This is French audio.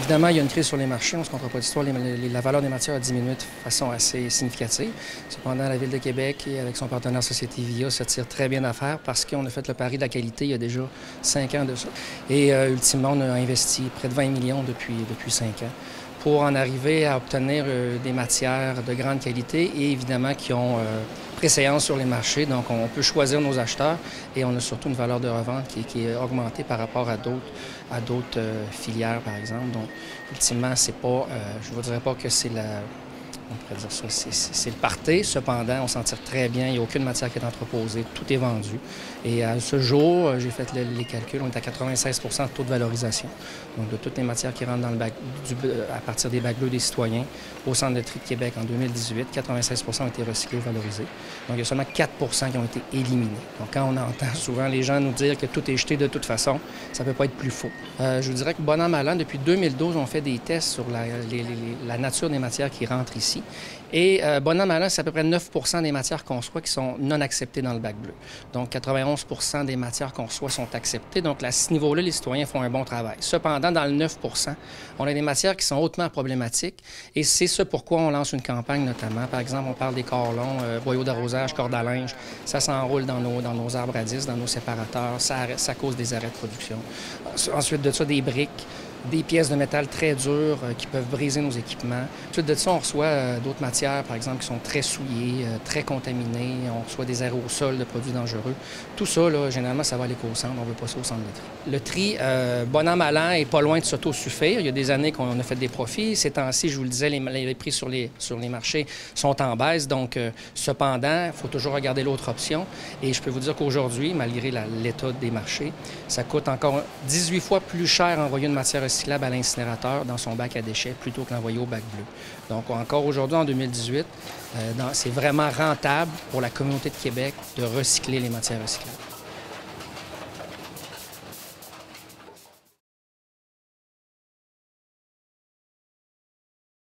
Évidemment, il y a une crise sur les marchés. On ne se comprend pas d'histoire. La valeur des matières a diminué de façon assez significative. Cependant, la Ville de Québec, et avec son partenaire Société Via, se tire très bien d'affaire parce qu'on a fait le pari de la qualité il y a déjà 5 ans de ça. Et ultimement, on a investi près de 20 millions depuis 5 ans pour en arriver à obtenir des matières de grande qualité et évidemment qui ont préséance sur les marchés. Donc, on peut choisir nos acheteurs et on a surtout une valeur de revente qui est augmentée par rapport à d'autres filières, par exemple. Donc, ultimement, c'est pas, je ne vous dirais pas que c'est on pourrait dire ça, c'est le party. Cependant, on s'en tire très bien. Il n'y a aucune matière qui est entreposée. Tout est vendu. Et à ce jour, j'ai fait les calculs, on est à 96 de taux de valorisation. Donc, de toutes les matières qui rentrent dans le bac, à partir des bacs bleus des citoyens au Centre de tri de Québec en 2018, 96 ont été recyclés ou valorisés. Donc, il y a seulement 4 qui ont été éliminés. Donc, quand on entend souvent les gens nous dire que tout est jeté de toute façon, ça ne peut pas être plus faux. Je vous dirais que bon an, mal an, depuis 2012, on fait des tests sur la nature des matières qui rentrent ici. Et bon an, mal an, c'est à peu près 9 des matières qu'on reçoit qui sont non acceptées dans le bac bleu. Donc, 91 des matières qu'on reçoit sont acceptées. Donc, à ce niveau-là, les citoyens font un bon travail. Cependant, dans le 9 on a des matières qui sont hautement problématiques. Et c'est ce pourquoi on lance une campagne, notamment. Par exemple, on parle des corps longs, boyaux d'arrosage, cordes à linge. Ça s'enroule dans nos arbres à disques, dans nos séparateurs. Ça cause des arrêts de production. Ensuite de ça, des briques. Des pièces de métal très dures qui peuvent briser nos équipements. Ensuite de ça, on reçoit d'autres matières, par exemple, qui sont très souillées, très contaminées. On reçoit des aérosols de produits dangereux. Tout ça, là, généralement, ça va à l'éco-centre. On veut pas ça au centre de tri. Le tri, bon an, mal an, est pas loin de s'autosuffire. Il y a des années qu'on a fait des profits. Ces temps-ci, je vous le disais, les prix sur les marchés sont en baisse. Donc, cependant, il faut toujours regarder l'autre option. Et je peux vous dire qu'aujourd'hui, malgré l'état des marchés, ça coûte encore 18 fois plus cher envoyer une matière recyclable à l'incinérateur dans son bac à déchets plutôt que l'envoyer au bac bleu. Donc, encore aujourd'hui, en 2018, c'est vraiment rentable pour la communauté de Québec de recycler les matières recyclables.